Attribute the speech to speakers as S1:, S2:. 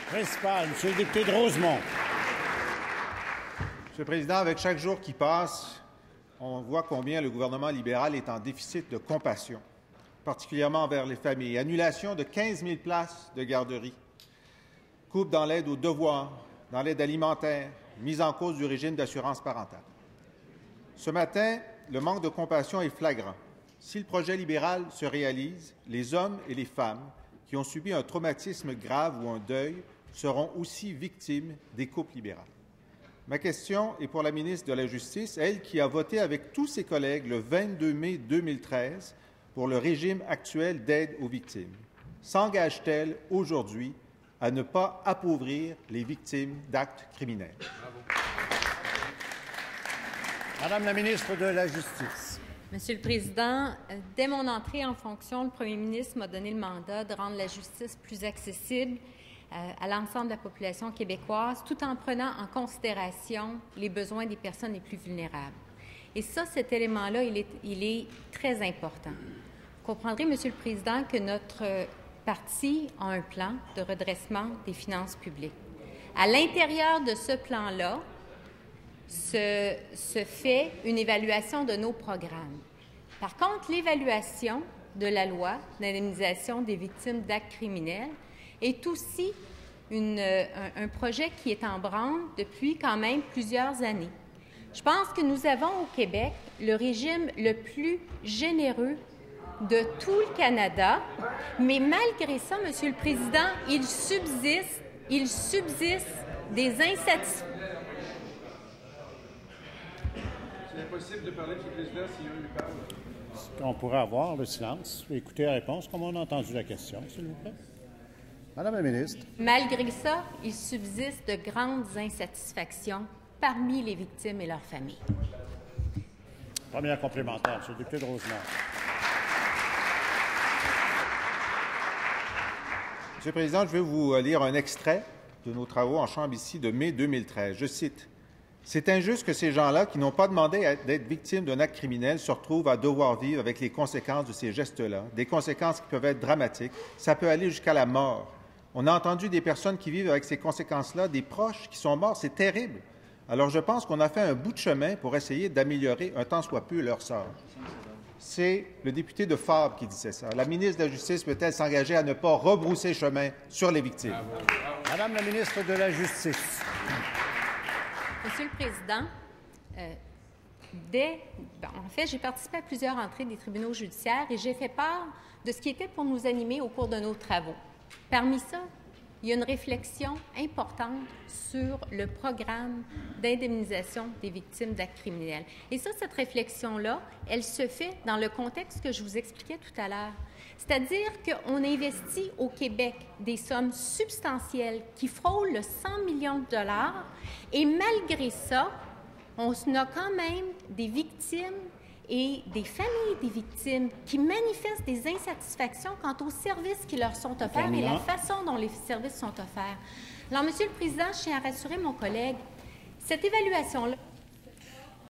S1: Principal, Monsieur le député de Rosemont.
S2: Monsieur le Président, avec chaque jour qui passe, on voit combien le gouvernement libéral est en déficit de compassion, particulièrement envers les familles. Annulation de 15 000 places de garderie, coupe dans l'aide aux devoirs, dans l'aide alimentaire, mise en cause du régime d'assurance parentale. Ce matin, le manque de compassion est flagrant. Si le projet libéral se réalise, les hommes et les femmes qui ont subi un traumatisme grave ou un deuil seront aussi victimes des coupes libérales. Ma question est pour la ministre de la Justice, elle qui a voté avec tous ses collègues le 22 mai 2013 pour le régime actuel d'aide aux victimes. S'engage-t-elle aujourd'hui à ne pas appauvrir les victimes d'actes criminels?
S1: Madame la ministre de la Justice.
S3: Monsieur le Président, dès mon entrée en fonction, le premier ministre m'a donné le mandat de rendre la justice plus accessible à l'ensemble de la population québécoise, tout en prenant en considération les besoins des personnes les plus vulnérables. Et ça, cet élément-là, il est très important. Vous comprendrez, Monsieur le Président, que notre parti a un plan de redressement des finances publiques. À l'intérieur de ce plan-là, se fait une évaluation de nos programmes. Par contre, l'évaluation de la loi d'indemnisation des victimes d'actes criminels est aussi un projet qui est en branle depuis quand même plusieurs années. Je pense que nous avons au Québec le régime le plus généreux de tout le Canada, mais malgré ça, Monsieur le Président, il subsiste des insatisfactions.
S4: C'est impossible de parler, Monsieur le Président, si on lui parle.
S1: On pourrait avoir le silence. Écoutez la réponse, comme on a entendu la question, s'il vous plaît. Madame la ministre.
S3: Malgré ça, il subsiste de grandes insatisfactions parmi les victimes et leurs familles.
S1: Première complémentaire, Monsieur le député de Rosemont.
S2: Monsieur le Président, je vais vous lire un extrait de nos travaux en Chambre ici de mai 2013. Je cite. « C'est injuste que ces gens-là, qui n'ont pas demandé d'être victimes d'un acte criminel, se retrouvent à devoir vivre avec les conséquences de ces gestes-là, des conséquences qui peuvent être dramatiques. Ça peut aller jusqu'à la mort. On a entendu des personnes qui vivent avec ces conséquences-là, des proches qui sont morts. C'est terrible. Alors, je pense qu'on a fait un bout de chemin pour essayer d'améliorer un tant soit peu leur sort. » C'est le député de Fabre qui disait ça. La ministre de la Justice peut-elle s'engager à ne pas rebrousser chemin sur les victimes?
S1: Madame la ministre de la Justice.
S3: Monsieur le Président, en fait, j'ai participé à plusieurs entrées des tribunaux judiciaires et j'ai fait part de ce qui était pour nous animer au cours de nos travaux. Parmi ça, il y a une réflexion importante sur le programme d'indemnisation des victimes d'actes criminels. Et ça, cette réflexion-là, elle se fait dans le contexte que je vous expliquais tout à l'heure. C'est-à-dire qu'on investit au Québec des sommes substantielles qui frôlent le 100 millions de dollars et malgré ça, on a quand même des victimes et des familles des victimes qui manifestent des insatisfactions quant aux services qui leur sont offerts et la façon dont les services sont offerts. Alors, Monsieur le Président, je tiens à rassurer mon collègue, cette évaluation-là